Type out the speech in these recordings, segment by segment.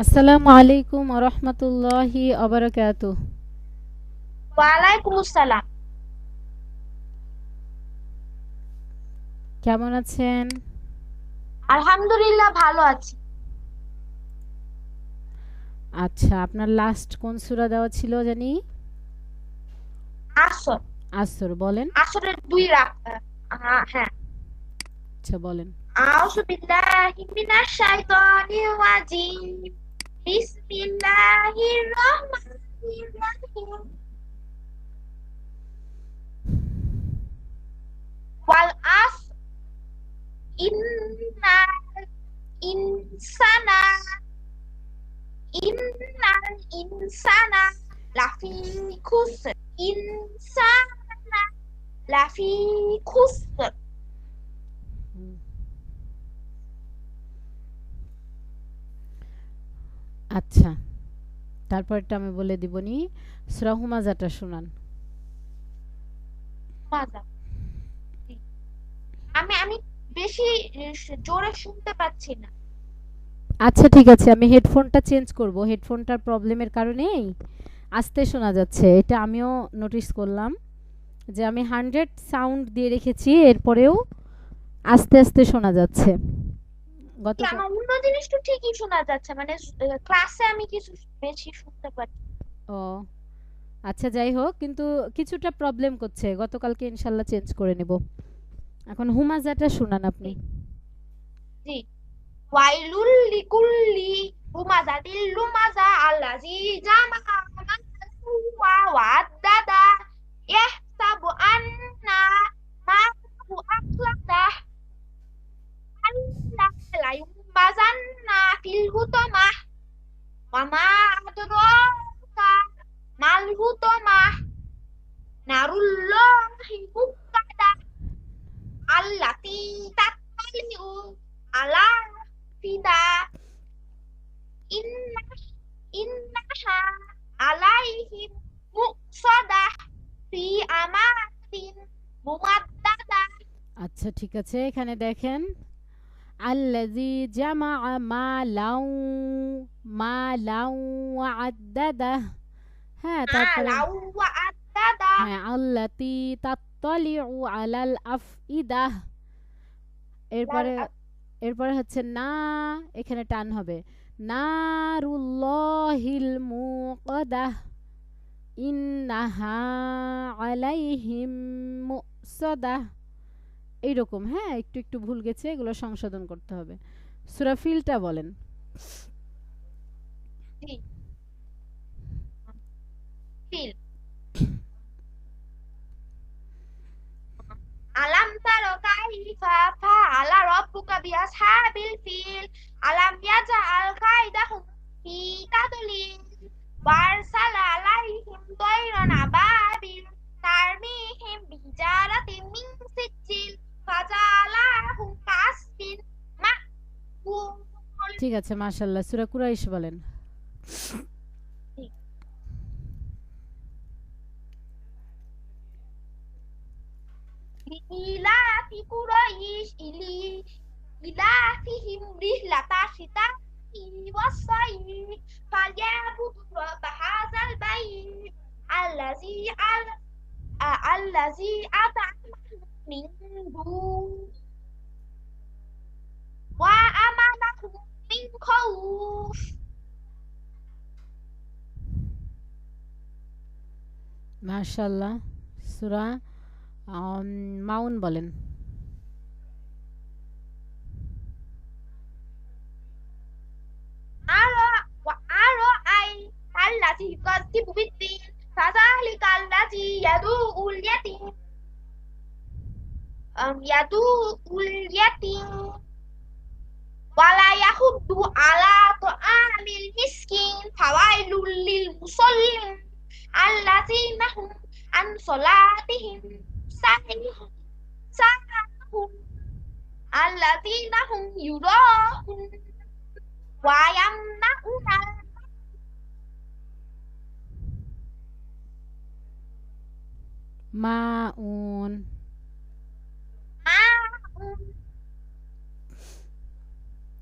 আসসালামু আলাইকুম ওয়া রাহমাতুল্লাহি ওয়া বারাকাতুহু। ওয়ালাইকুম আসসালাম। কেমন আছেন? আলহামদুলিল্লাহ ভালো আছি। আচ্ছা, আপনার লাস্ট কোন সূরা দেওয়া ছিল জানি? আসর। আসর বলেন। আসরের দুই রাকাত। হ্যাঁ। আচ্ছা বলেন। আউযু বিল্লাহি মিনাশ শাইতানির রাজিম। বিসমিল্লাহির রহমানির রহিম। ওয়াল আস ইন্নাল ইনসানা ইন্নাল ইনসানা লাফি খুসর। ইনসানা লাফি খুসর। হুম, আচ্ছা, তারপরটা আমি বলে দিবনি। সূরা হুমাযাটা শুনান। মাজা। আমি আমি বেশি জোরে শুনতে পাচ্ছি না। আচ্ছা ঠিক আছে, আমি হেডফোনটা চেঞ্জ করব। হেডফোনটার প্রবলেমের কারণেই আস্তে শোনা যাচ্ছে। এটা আমিও নোটিস করলাম যে আমি 100 সাউন্ড দিয়ে রেখেছি, এরপরেও আস্তে আস্তে শোনা যাচ্ছে। গত আমার অন্য জিনিস তো ঠিকই শোনা যাচ্ছে, মানে ক্লাসে আমি কিছু বেশি শুনতে পাচ্ছি। ও আচ্ছা, যাই হোক, কিন্তু কিছুটা প্রবলেম করছে। গতকালকে ইনশাল্লাহ চেঞ্জ করে নেব। এখন হুমাজাটা শুনান আপনি। জি। জি। ওয়াইলুল লিকুল্লি হুমাজাতিল লুমাজা আল্লাযী জামাআ মালাহু ওয়া ওয়াদ্দাদা ইয়াহসাবু আন্না মালাহু আখলাদা আল্লা লা ইউনবাযান্না ফিল হুতামাহ ওয়া মা আদরাকা মাল হুতামাহ নারুল্লাহি মুক্কাদা আল্লাতী তাত্তালিউ আলা ফিদা ইন্না ইন্নাহা আলাইহিম মুকসাদাহ ফি আমাতিন মুমাদ্দাদা। আচ্ছা ঠিক আছে, এখানে দেখেন আল্লাযী জামাআ মালাউ মালাউ ওয়া'আদ্দাদাহ। হ্যাঁ, তারপরে আলাউ ওয়া আদ্দাদা। হ্যাঁ, আল্লাতী তাত্তালিউ আলাল আফইদাহ। এরপরে এরপরে হচ্ছে না, এখানে টান হবে। নারুল্লাহিল মুকাদাহ ইন্নাহা আলাইহিম মুসাদাহ। এইরকম, হ্যাঁ, একটু একটু ভুল গেছে, এগুলো সংশোধন করতে হবে। সূরা ফিলটা বলেন। জি। ফিল। আলাম তারা কাইফা ফাআলা রাব্বুকা বিআসহাবিল ফিল। আলাম ইয়াজআল কাইদাহুম ফি তাদলিল ওয়ারসালা আলাইহিম তায়রান আবাবিল তারমিহিম বিহিজারাতিন মিন সিজ্জিল ফাজালাহুম কাসফিন মাকুল। ঠিক আছে, মাশাআল্লাহ। সূরা কুরাইশ বলেন। ইলাফি কুরাইশ ইলাফিহিম রিহলাতা শিতা'i ওয়াস-সাইফ ফালইয়াবুদু রাব্বা হাযাল বাইত আল্লাযী আল্লাযী আত'আমাহুম মিন জু' ওয়া আমানাহুম মিন খাউফ। মাশাআল্লাহ। সূরা মাউন বলেন। আরা ওয়া আরা আই আল্লাযী ইউকাযযিবু বিদ্দীন ফাযালিকাল্লাযী ইয়াদুউল ইয়াতীম ইয়াদুউল ইয়াতীম ওয়ালা ইয়াহুদ্দু আলা তাআমিল মিসকিন ফাওয়াইলুল লিল মুসাল্লিন আল্লাযীনা হুম আন সালাতিহিম সাহিহুম সাহুন আল্লাযীনা হুম ইউরাউন ওয়া ইয়ামনাউনা মাউন।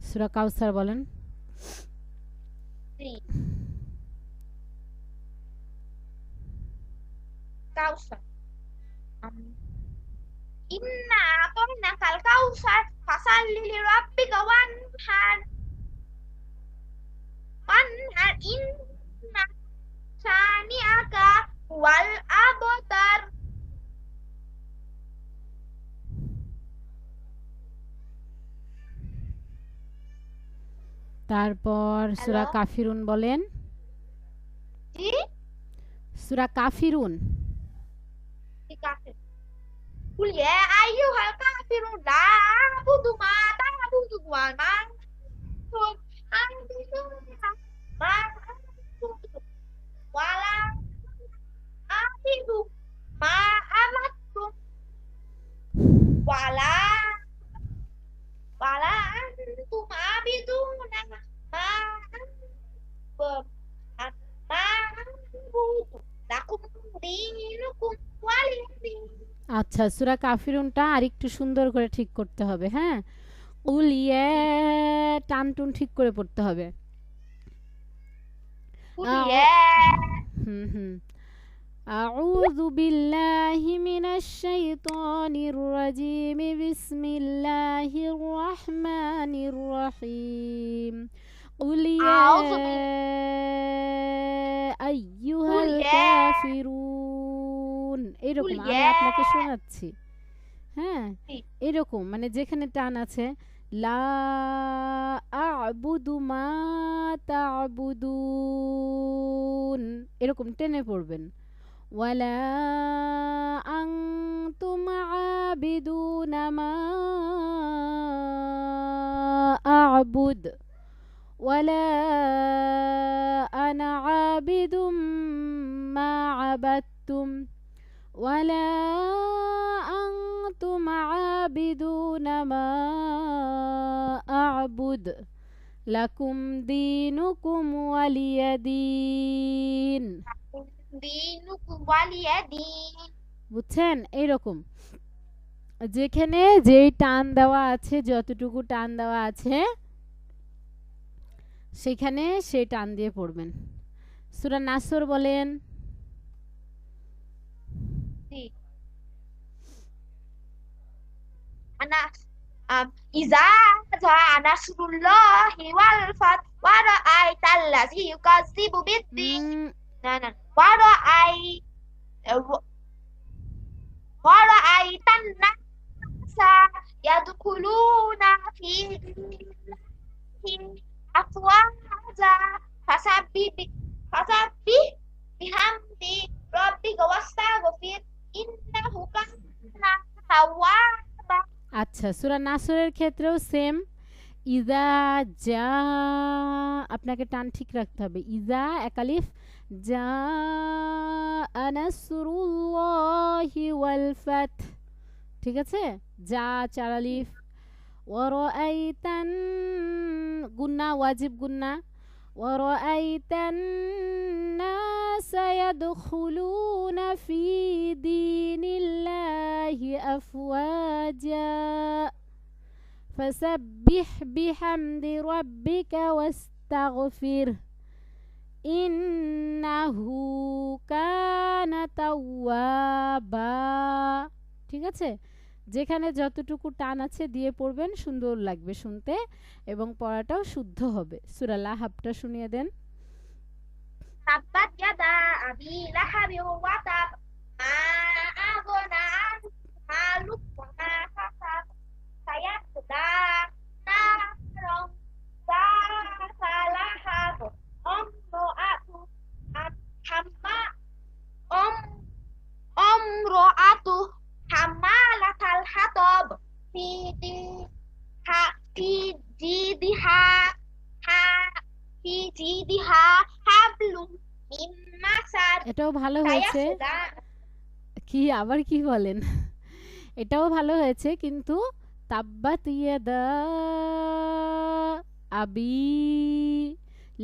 সূরা কাউসার বলেন। জি কাউসার ইন্না আতাইনাকাল কাউসার ফাসাল্লি লিরাব্বিকা ওয়ানহার ইন্না শানিআকা ওয়াল আবতার। তারপর সূরা হ্যালো কাফিরুন বলেন। জি সূরা কাফিরুন। ঠিক আছে। কুল ইয়া আইয়ুহাল কাফিরুন লা আ'বুদু মা তা'বুদুন ওয়া মা আনতুম আ'বিদুনা মা আ'বুদু ওয়া লা আ'বিদু মা আমারতুম ওয়া লা আনতুম আ'বিদুনা মা আ'বুদু মা আ'বুদু লাকুম দীনুকুম ওয়ালিয়া দীন। আচ্ছা, সূরা কাফিরুনটা আরেকটু সুন্দর করে ঠিক করতে হবে, হ্যাঁ? কুল ইয়া টান-টুন ঠিক করে পড়তে হবে। কুল আউ ইয়া হুম। আউযু বিল্লাহি মিনাশ শাইতানির রাজিম। বিসমিল্লাহির রহমানির রহিম। কুল ইয়া আউযু বিল কুল আইয়ুহাল ইয়া কাফিরুন। কুল এরকম আমি ইয়া আপনাকে শোনাচ্ছি। হ্যাঁ, জি এরকম মানে যেখানে টান আছে লা আ'বুদু মা তা'বুদুন এরকম টেনে পড়বেন। ওয়ালা আনতুম আবিদুনা মা আ'বুদ ওয়ালা আনা আবিদুম মা আবাদতুম ولا أنتم عابدون ما أعبد لكم دينكم ولي دين। দীনুকুম ওয়ালিয়া দীন। বুঝছেন? এইরকম যেখানে যেই টান দেওয়া আছে, যতটুকু টান দেওয়া আছে সেখানে সেই টান দিয়ে পড়বেন। সূরা নাসর বলেন। জি আনাস ইজা জা'a নাসরুল্লাহি ওয়াল ফাত ওয়া রাআইতাল্লাযী ইউকাযযিবু বিদ্দীন। উম, না না ওয়া রাআই ওয়া রাআইতান নাসা ইয়াদখুলুনা ফি দীনিল্লাহি আফওয়াজা ফাসাব্বিহ বিহামদি রাব্বিকা ওয়াস্তাগফির ইন্নাহু কানা তাওয়াবা। আচ্ছা, সূরা নাসরের ক্ষেত্রেও সেম। ইজা যা আপনাকে টান ঠিক রাখতে হবে। ইজা এক আলিফ যা নাসরুল্লাহি ওয়াল ফাত, ঠিক আছে? যা চার আলিফ। ওয়ারাআইতান গুন্না ওয়াজিব গুন্না। ওয়ারাআইতান নাসা ইয়াদখুলুনা ফি দীনিল্লাহি আফওয়াজা فسبح بحمد ربك واستغفر إنه كان توابا। ঠিক আছে? যেখানে যতটুকু টান আছে দিয়ে পড়বেন, সুন্দর লাগবে শুনতে এবং পড়াটাও শুদ্ধ হবে। সূরা লাহাবটা শুনিয়ে দেন। তাব্বাত ইয়াদা আবি লাহাবিন ওয়া তাব মা আগনা আনহু মালুহু ওয়া মা কাসাব সায়াসলা নারন যাতা লাহাব আমরাতু হাম্মা আম আমরাতু হাম্মালাতাল হাতাব ফি দিহা ফি জিদিহা হা ফি জিদিহা হাবলুম মিন মাসাদ এটাও ভালো হয়েছে। সায়াসলা। কি আবার কি বলেন? এটাও ভালো হয়েছে, কিন্তু তাব্বাত ইয়াদা আবি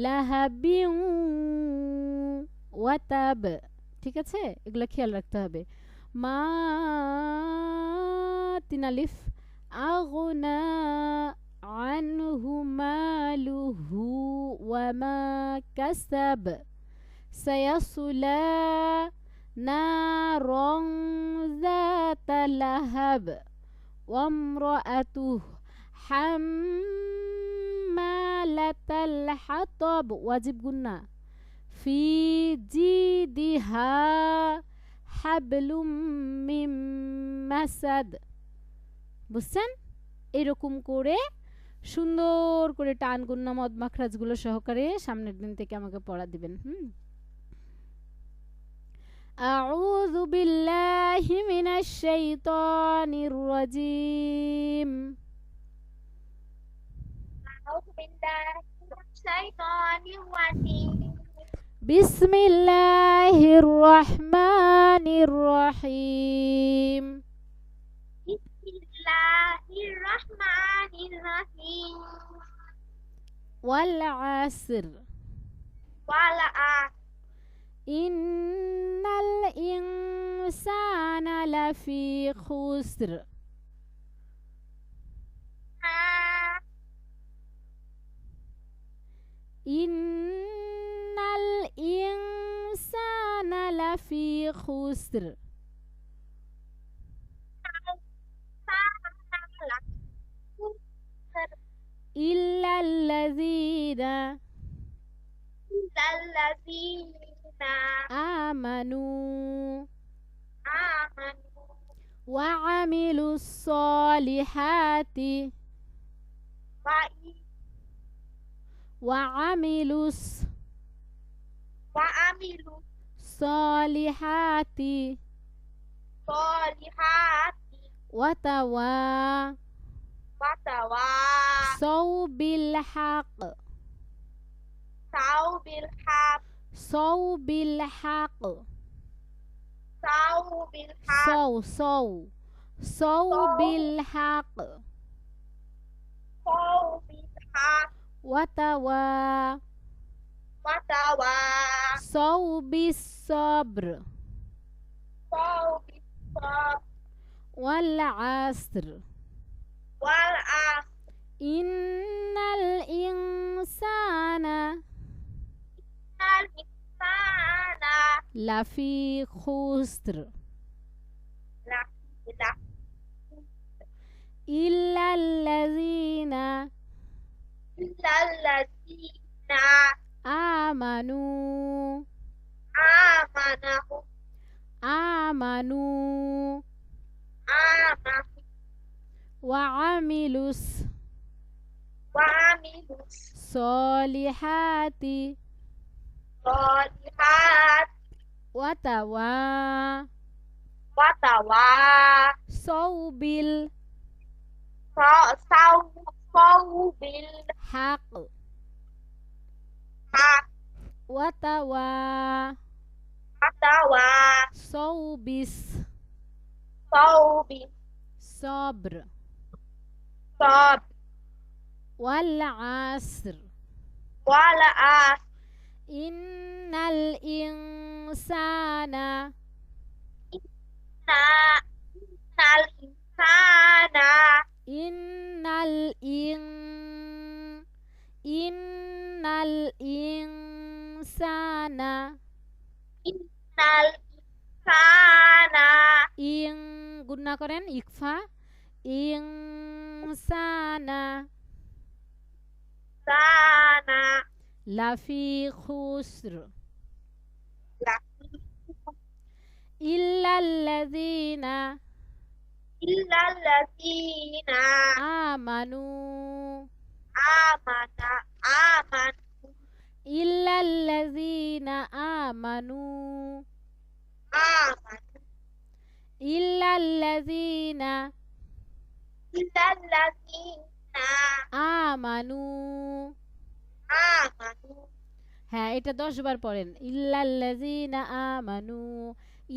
লাহাবিন ওয়া তাব, ঠিক আছে? এগুলো খেয়াল রাখতে হবে। মা তিন আলিফ আগনা আনহু মালুহু ওয়া ما كسب سيصلى نارا ذات لهب وامرأته حمالة الحطب واجب قلنا في جيدها حبل من مسد বুঝছেন এরকম করে সুন্দর করে টান গুন্না মদ মাখরাজগুলো সহকারে সামনের দিন থেকে আমাকে পড়া দিবেন আউযু বিল্লাহি মিনাশ শাইতানির রাজিম আউযু বিল্লাহি মিনাশ শাইতানির রাজিম বিসমিল্লাহির রহমানির রহিম বিসমিল্লাহির রহমানির রহিম ওয়াল আসর ওয়াল ইন্নাল ইনসানা লাফি খুসর ইন্নাল ইনসানা লাফি খুসর ইল্লাল্লাযীনা আমানু ওয়া আমিলুস সলিহাতি ওয়া আমিলুস সলিহাতি ওয়া তাওয়াসাউ বিল হক সাউ বিল হক সাউ বিল হক ওয়া তাওয়াসাউ বিস সবর ওয়াল আসর ইন্নাল ইনসানা লাফি খুসর ইল্লাল্লাযীনা আমানু ওয়া আমিলুস সলিহাতি ওয়া তাওয়াসাউ বিল হক ওয়া তাওয়াসাউ বিস সবর ওয়াল আসর ইন্নাল ইনসানা ইন্নাল ইনসানা ইং গুণা করেন ইকফা ইনসানা লাফি খুসর ইল্লাল্লাযীনা আমানু ইল্লাল্লাযীনা আমানু ইল্লাল্লাযীনা আমানু হ্যাঁ এটা 10 বার পড়েন ইল্লাল্লাযীনা আমানু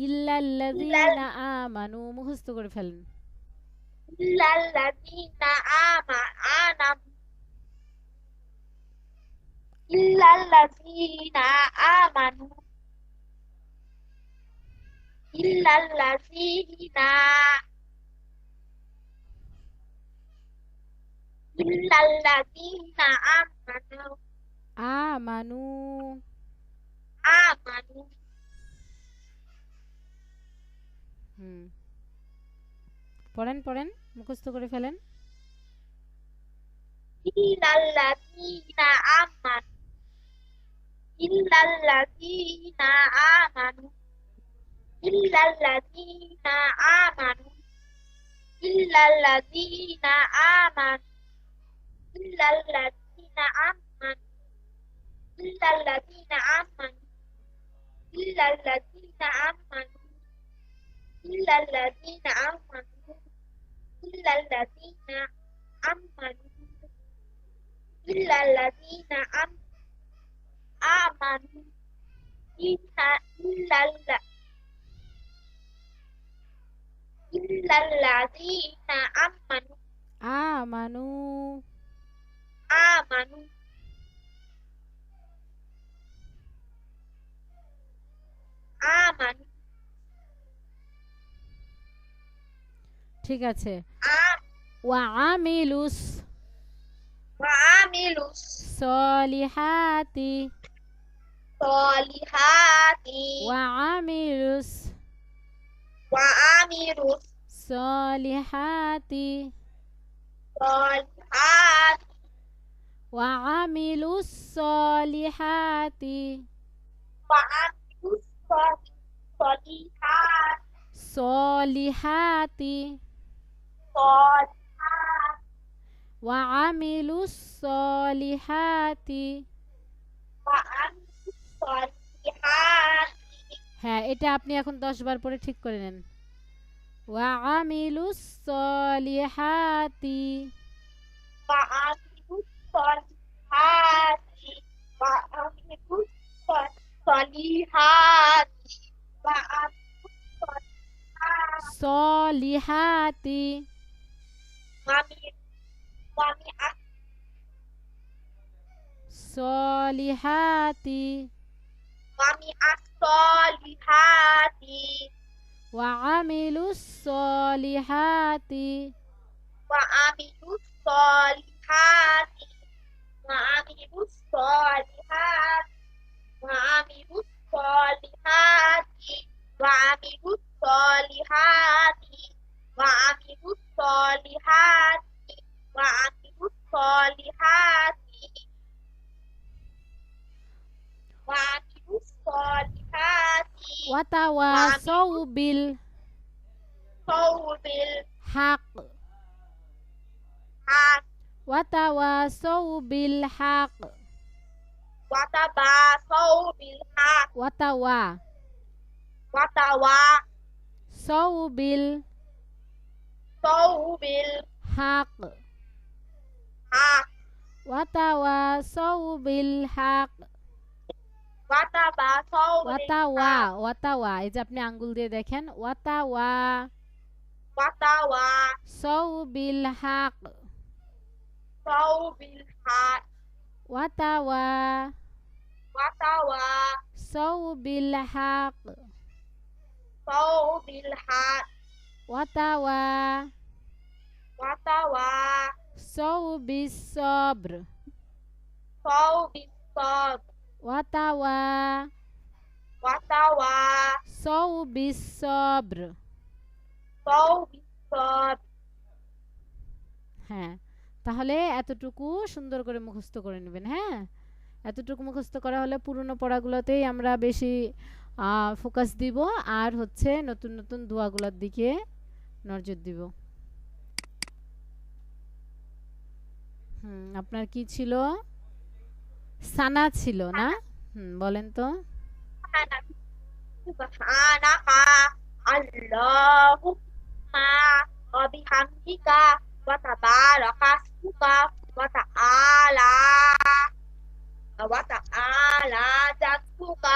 ইল্লাল্লাযীনা আমানু মুখস্থ করে ফেলেন ইল্লাল্লাযীনা আমানু ইল্লাল্লাযীনা আমানু আমানু। আমানু হুম, পড়েন পড়েন, মুখস্থ করে ফেলেন। ইল্লাল্লাযীনা আমানু ইল্লাল্লাযীনা আমানু ইল্লাল্লাযীনা আমানু ইল্লাল্লাযীনা আমানু ইল্লাল্লাযীনা আমানু ইল্লাল্লাযীনা আমানু ইল্লাল্লাযীনা আমানু ইল্লাল্লাযীনা আমানু ইল্লাল্লাযীনা আমানু ইল্লাল্লাযীনা আমানু ইল্লাল্লাযীনা আমানু আমানু। আমানু আমানু ঠিক আছে। আম ওয়াআমিলুস وعملوا সলিহাতি। الصالحات ওয়াআমিলুস وعملوا সলিহাতি। الصالحات ওয়াআমিলুস সলিহাতি। وعملوا الصالحات সলিহাতি। صالحات ওয়াআমিলুস সলিহাতি। وعملوا الصالحات হ্যাঁ, এটা আপনি এখন 10 বার পরে ঠিক করে নেন। ওয়াআমিলুস সলিহাতি। وعملوا الصالحات وعملوا الصالحات وعملوا الصالحات সলিহাতি। সলিহাতি। الصالحات ওয়াআমিলুস সলিহাতি। وعملوا الصالحات وعملوا الصالحات وعملوا الصالحات وعملوا الصالحات وعملوا الصالحات وعملوا الصالحات وعملوا الصالحات ওয়াতাওয়াসাউ বিল صوب হক। الحق ওয়াতাওয়াসাউ বিল হক। وتواصوا بالحق ওয়াতাওয়াসাউ বিল وتواصوا بالحق হক। ওয়াতাওয়াসাউ বিল হক। وتواصوا ওয়াতাওয়া, এই যে আপনি আঙ্গুল দিয়ে দেখেন, ওয়াতাওয়াসাউ বিল হক। بالحق ওয়াতাওয়াসাউ বিল হক। وتواصوا بالحق ওয়াতাওয়াসাউ বিস সবর। وتواصوا بالصبر ওয়াতাওয়াসাউ বিস সবর। بالصبر হ্যাঁ, তাহলে এতটুকু সুন্দর করে মুখস্থ করে নেবেন। হ্যাঁ, এতটুকু মুখস্থ করা হলে পুরনো পড়াগুলোতেই আমরা বেশি ফোকাস দিব, আর হচ্ছে নতুন নতুন দোয়াগুলোর দিকে নজর দিব। আপনার কি ছিল? সানা ছিল না? বলেন তো। سبحانك اللهم وبحمدك وتبارك اسمك وتعالى جدك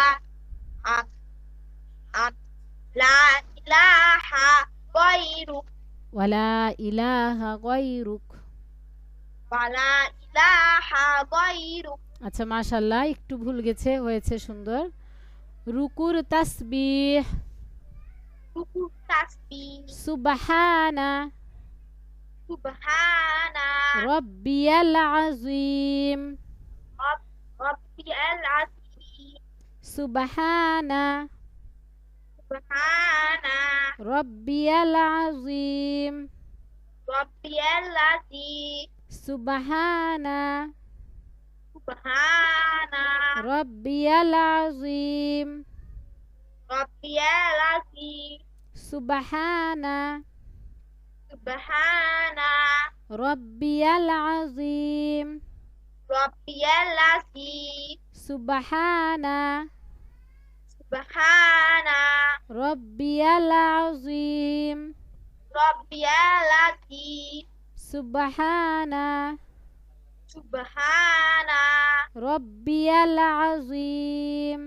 لا إله غيرك ওয়ালা ইলাহা গায়রুক। ولا إله غيرك আচ্ছা, মাশাআল্লাহ, একটু ভুল গেছে, হয়েছে সুন্দর। রুকুর তাসবিহ تسبيح সুবহানা سبحان রাব্বিয়াল আযীম। رب العظيم সুবহানা سبحان রব্বিয়াল আযীম ربي العظيم সুবহানা سبحان রব্বিয়াল আযীম ربي العظيم সুবহানা سبحان রব্বিয়াল আযীম ربي العظيم সুবহানা سبحان রব্বিয়াল আযীম ربي العظيم সুবহানা سبحان রব্বিয়াল আযীম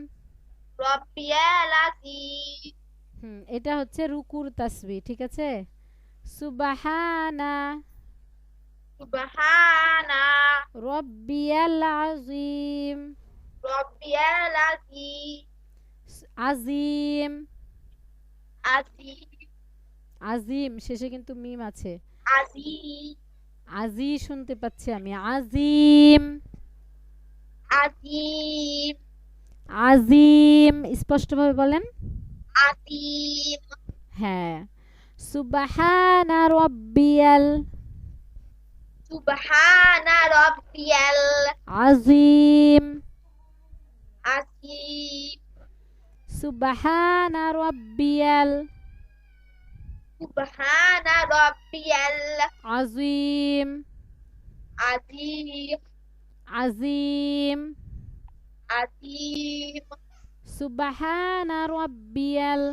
ربي العظيم এটা হচ্ছে রুকুর তাসবিহ, ঠিক আছে? সুবহানা سبحان রব্বিয়াল আযীম ربي العظيم আজিম عظيم আজিম শেষে কিন্তু মিম আছে। عظيم আজি শুনতে পাচ্ছি আমি। আজিম عظيم আজিম স্পষ্টভাবে বলেন। عظيم হ্যাঁ। সুবহানা রব্বিয়াল سبحان ربي আজিম العظيم সুবহানা রব্বিয়াল سبحان ربي আজিম العظيم আজিম عظيم সুবহানা রব্বিয়াল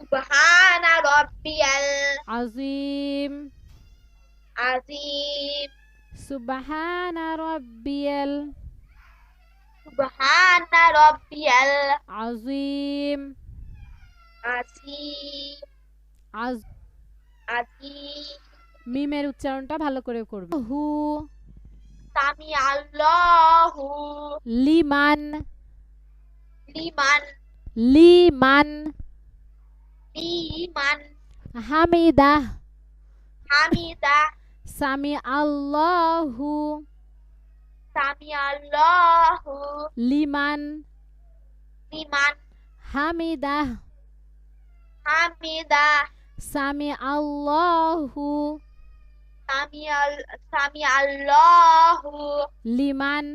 سبحان ربي আজিম العظيم সুবহানা রব্বিয়াল سبحان ربي আজিম العظيم আজ عظيم মিমের উচ্চারণটা ভালো করে করবে। হু سمع الله লিমান لمن লিমান لمن হামিদা حمده সামি আল্লাহু سمع الله লিমান لمن হামিদা حمده সামি আল্লাহু سمع الله লিমান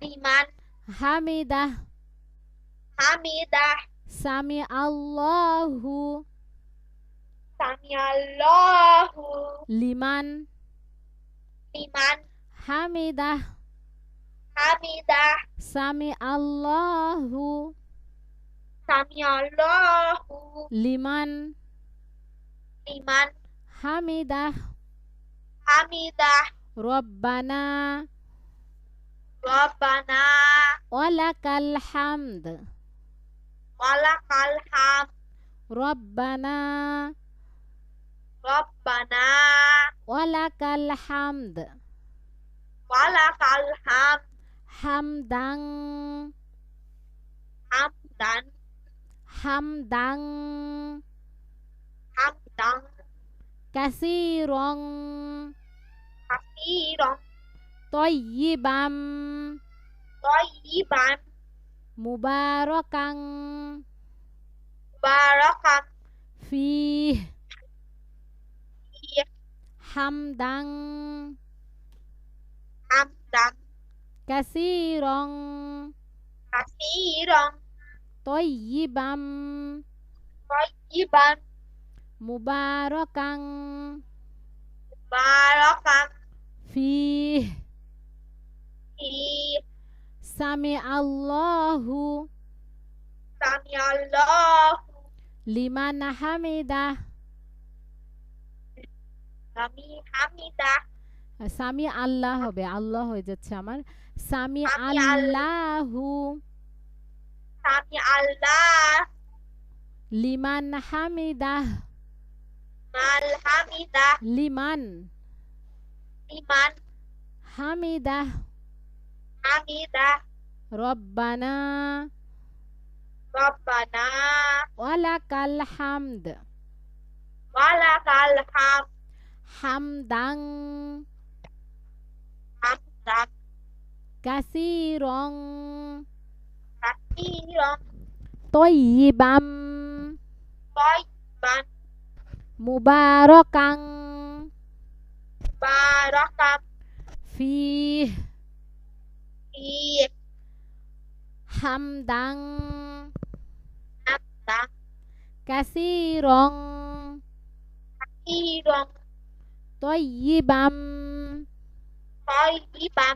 لمن হামিদা حمده সামি আল্লাহু سمع الله লিমান لمن হামিদা حمده সামি আল্লাহু سمع الله লিমান لمن হামিদা حمده রব্বানা ربنا ওয়ালাকাল হামদ ولك الحمد রব্বানা ربنا ওয়ালাকাল হামদ ولك الحمد হামদাং حمدا হামদাং حمدا কাসীরং كثيرا তয়্যিবাম طيبا মুবারাকাং مباركا ফীহ فيه হামদাং حمدا কাসীরং كثيرا তয়্যিবাম طيبا মুবারাকাং مباركا ফীহ فيه সামি আল্লাহু سمع الله লিমান হামিদা لمن حمده সামি আল্লাহ হবে, আল্লাহ হয়ে যাচ্ছে আমার। সামি সামি আল্লাহু سمع الله লিমান হামিদা من حمده লিমান لمن হামিদা حمده রব্বানা ربنا ওয়ালাকাল হামদ ولك الحمد হামদাং حمدا كثيرا كثيرا طيبا طيبا مباركا باركا فيه فيه حمدا حمدا كثيرا كثيرا طيبا طيبا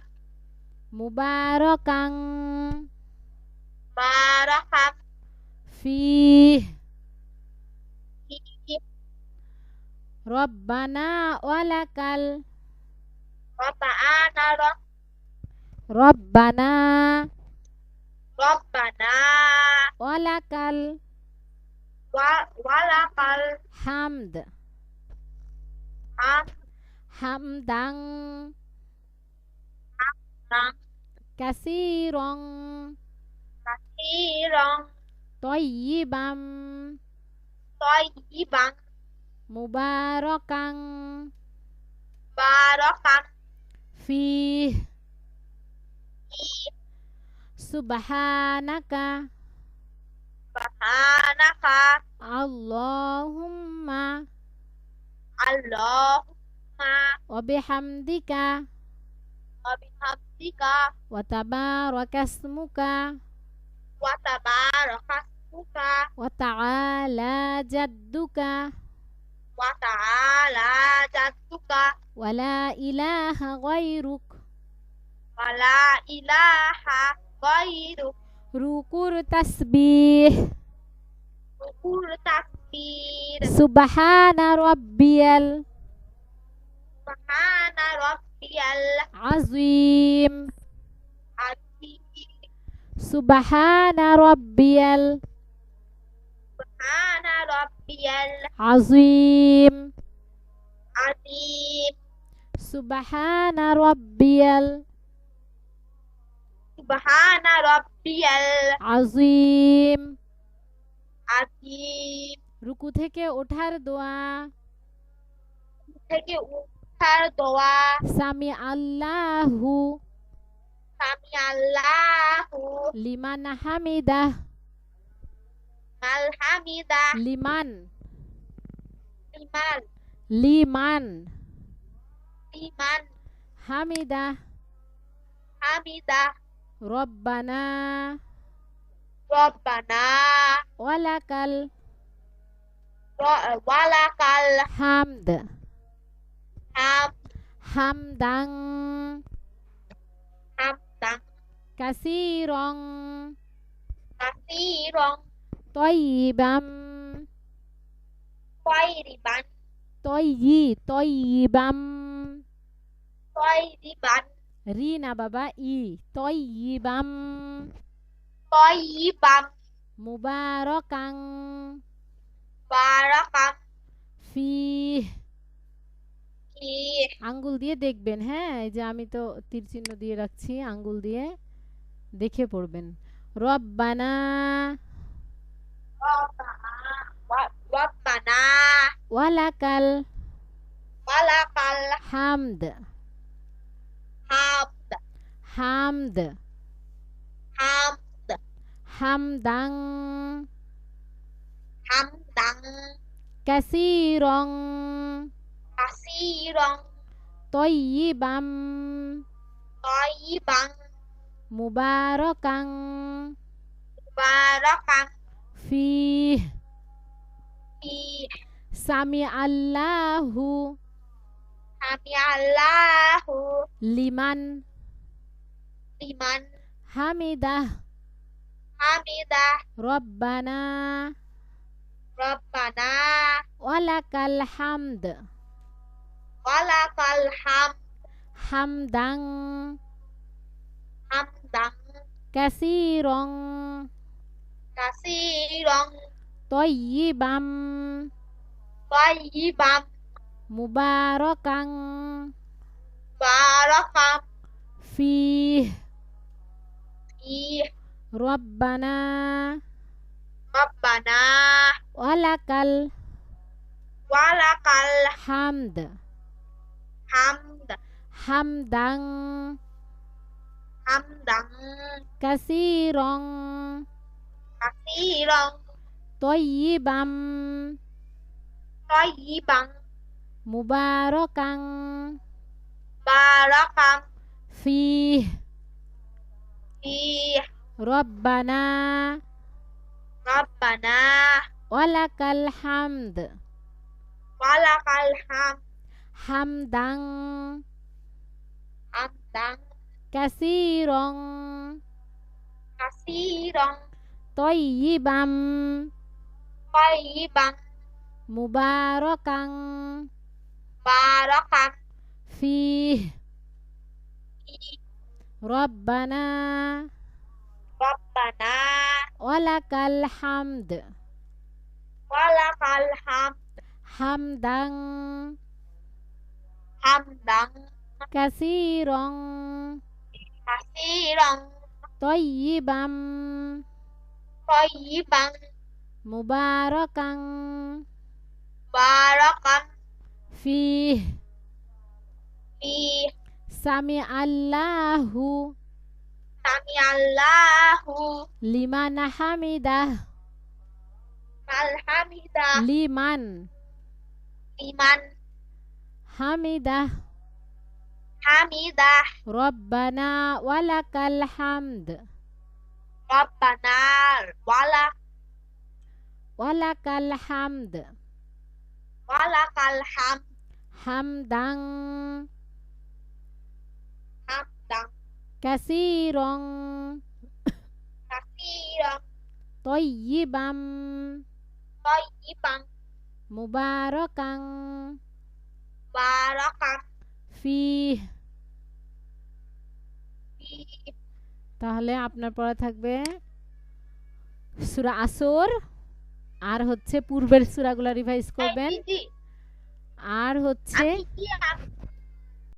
مباركا باركا فيه فيه ربنا ولك ربنا ربنا ربنا ولك ولك الحمد الحمد حمدا كثيرا كثيرا طيبا طيبا مباركا باركا فيه فيه سبحانك سبحانك اللهم اللهم وبحمدك وبحمدك وتبارك اسمك وتبارك اسمك وتعالى جدك وتعالى جدك ولا إله غيرك ولا إله غيرك ركوع تسبيح ركوع تكبير سبحان ربي سبحان ربي العظيم العظيم سبحان ربي سبحان ربي العظيم العظيم سبحان ربي سبحان ربي العظيم العظيم রুকু থেকে ওঠার দোয়া থেকে উঠার দোয়া সামি আল্লাহু সামি আল্লাহু লিমান হামিদাহ আল হামিদা লিমান লিমান লিমান লিমান হামিদাহ হামিদা রব্বানা রব্বানা ওয়ালাকাল ওয়ালাকাল হামদ হাম হামদাং হামদান কাসীরং কাসীরং তয়্যিবাম তয়রিবান তয়্যিবাম তয়রিবান রি না বাবা ই তয়্যিবাম তয়িবাম মুবারাকাং বারাকাম ফিহ ফি আঙ্গুল দিয়ে দেখবেন, হ্যাঁ এই যে আমি তো তীর চিহ্ন দিয়ে রাখছি, আঙ্গুল দিয়ে দেখে পড়বেন। রব্বানা রব্বানা ওয়ালাকাল ওয়ালাকাল হামদ হামদ হামদ হামদ হামদাং হামদান কাসীরং কাসীরং তয়্যিবাম তয়িবান মুবারাকাং বারাকাম ফিহ ফি সামি আল্লাহু সামি আল্লাহু লিমান লিমান হামিদাহ হামিদা রব্বানা রব্বানা ওয়ালাকাল হামদ ওয়ালাকাল হামদ হামদাং হামদান কাসীরং কাসীরং তয়্যিবাম তয়িবাম মুবারাকাং বারাকাম ফিহ ফি রব্বানা রব্বানা ওয়ালাকাল ওয়ালাকাল হামদ হামদ হামদাং হামদাং কাসীরান কাসীরান তাইয়িবাম তাইয়িবান মুবারাকান বারাকাম ফীহ ফিহ রব্বানা রাব্বানা ওয়ালাকাল হামদ ওয়ালাকাল হামদ হামদান হামদাং কাসীরান কাসীরান তাইয়িবাম তাইয়িবান মুবারাকান বারাকাম ফীহ ফিহ রব্বানা রাব্বানা ওয়ালাকাল হামদ ওয়ালাকাল হামদ হামদান হামদাং কাসীরান কাসীরান তাইয়িবাম তাইয়িবান মুবারাকান বারাকাম ফীহ ফিহ সামি আল্লাহু সামিআল্লাহু লিমান হামিদাহ হামিদাহ লিমান লিমান হামিদাহ হামিদাহ রব্বানা ওয়ালাকাল হামদ রাব্বানা ওয়ালাকাল হামদ ওয়ালাকাল হামদ হামদান হামদাং কাসীরান কাসীরান তাইয়িবাম তাইয়িবান মুবারাকান বারাকাম ফীহ ফিহ তাহলে আপনার পড়া থাকবে সূরা আসর আর হচ্ছে পূর্বের সূরাগুলো রিভাইজ করবেন দিদি আর হচ্ছে আমি কি